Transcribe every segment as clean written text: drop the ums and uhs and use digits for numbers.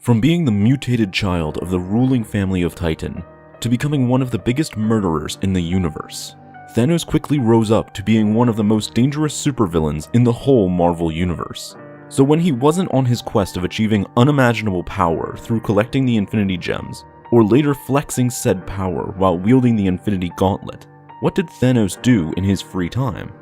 From being the mutated child of the ruling family of Titan, to becoming one of the biggest murderers in the universe, Thanos quickly rose up to being one of the most dangerous supervillains in the whole Marvel universe. So when he wasn't on his quest of achieving unimaginable power through collecting the Infinity Gems, or later flexing said power while wielding the Infinity Gauntlet, what did Thanos do in his free time?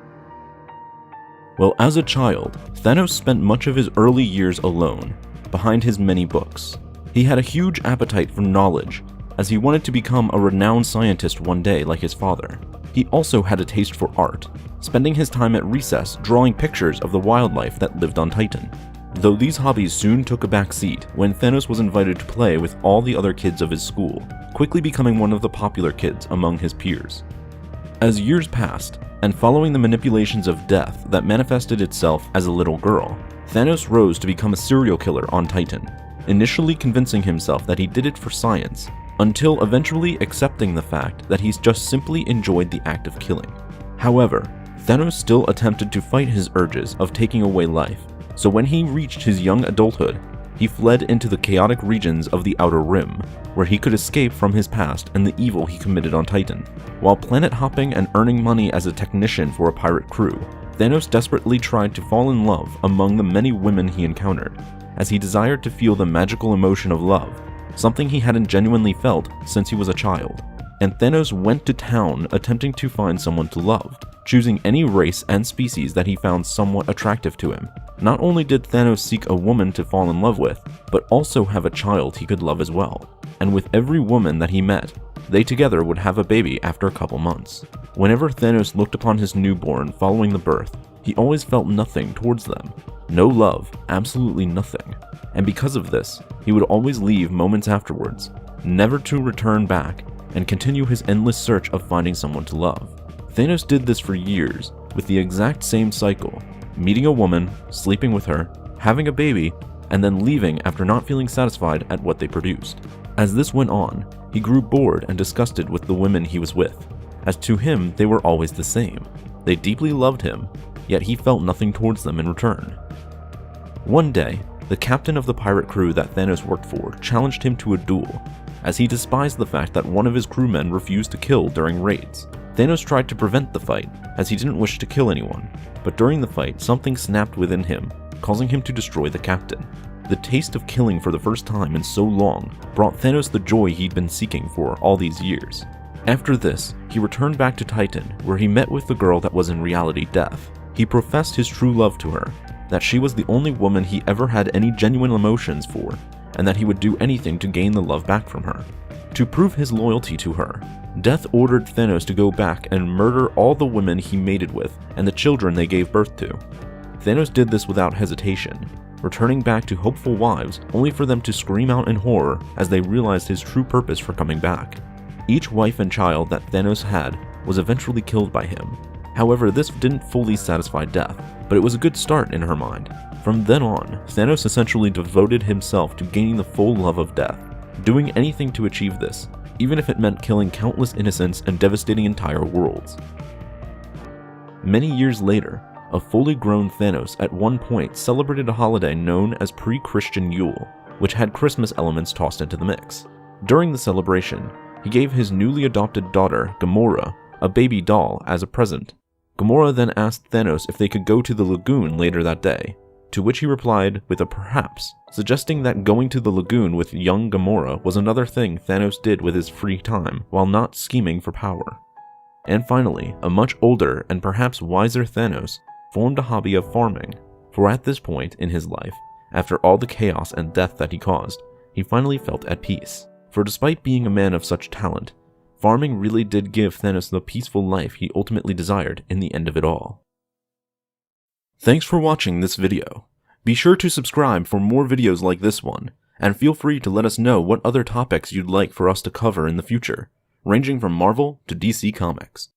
Well, as a child, Thanos spent much of his early years alone, behind his many books. He had a huge appetite for knowledge, as he wanted to become a renowned scientist one day like his father. He also had a taste for art, spending his time at recess drawing pictures of the wildlife that lived on Titan. Though these hobbies soon took a back seat when Thanos was invited to play with all the other kids of his school, quickly becoming one of the popular kids among his peers. As years passed, and following the manipulations of death that manifested itself as a little girl, Thanos rose to become a serial killer on Titan, initially convincing himself that he did it for science, until eventually accepting the fact that he's just simply enjoyed the act of killing. However, Thanos still attempted to fight his urges of taking away life, so when he reached his young adulthood, he fled into the chaotic regions of the Outer Rim, where he could escape from his past and the evil he committed on Titan. While planet hopping and earning money as a technician for a pirate crew, Thanos desperately tried to fall in love among the many women he encountered, as he desired to feel the magical emotion of love, something he hadn't genuinely felt since he was a child. And Thanos went to town attempting to find someone to love, choosing any race and species that he found somewhat attractive to him. Not only did Thanos seek a woman to fall in love with, but also have a child he could love as well. And with every woman that he met, they together would have a baby after a couple months. Whenever Thanos looked upon his newborn following the birth, he always felt nothing towards them. No love, absolutely nothing. And because of this, he would always leave moments afterwards, never to return back, and continue his endless search of finding someone to love. Thanos did this for years, with the exact same cycle, meeting a woman, sleeping with her, having a baby, and then leaving after not feeling satisfied at what they produced. As this went on, he grew bored and disgusted with the women he was with, as to him they were always the same. They deeply loved him, yet he felt nothing towards them in return. One day, the captain of the pirate crew that Thanos worked for challenged him to a duel, as he despised the fact that one of his crewmen refused to kill during raids. Thanos tried to prevent the fight, as he didn't wish to kill anyone, but during the fight something snapped within him, causing him to destroy the captain. The taste of killing for the first time in so long brought Thanos the joy he'd been seeking for all these years. After this, he returned back to Titan, where he met with the girl that was in reality Death. He professed his true love to her, that she was the only woman he ever had any genuine emotions for, and that he would do anything to gain the love back from her. To prove his loyalty to her, Death ordered Thanos to go back and murder all the women he mated with and the children they gave birth to. Thanos did this without hesitation, returning back to hopeful wives only for them to scream out in horror as they realized his true purpose for coming back. Each wife and child that Thanos had was eventually killed by him. However, this didn't fully satisfy Death, but it was a good start in her mind. From then on, Thanos essentially devoted himself to gaining the full love of Death, doing anything to achieve this, even if it meant killing countless innocents and devastating entire worlds. Many years later, a fully grown Thanos at one point celebrated a holiday known as pre-Christian Yule, which had Christmas elements tossed into the mix. During the celebration, he gave his newly adopted daughter, Gamora, a baby doll as a present. Gamora then asked Thanos if they could go to the lagoon later that day, to which he replied with a perhaps, suggesting that going to the lagoon with young Gamora was another thing Thanos did with his free time while not scheming for power. And finally, a much older and perhaps wiser Thanos formed a hobby of farming, for at this point in his life, after all the chaos and death that he caused, he finally felt at peace. For despite being a man of such talent, farming really did give Thanos the peaceful life he ultimately desired in the end of it all. Thanks for watching this video. Be sure to subscribe for more videos like this one, and feel free to let us know what other topics you'd like for us to cover in the future, ranging from Marvel to DC Comics.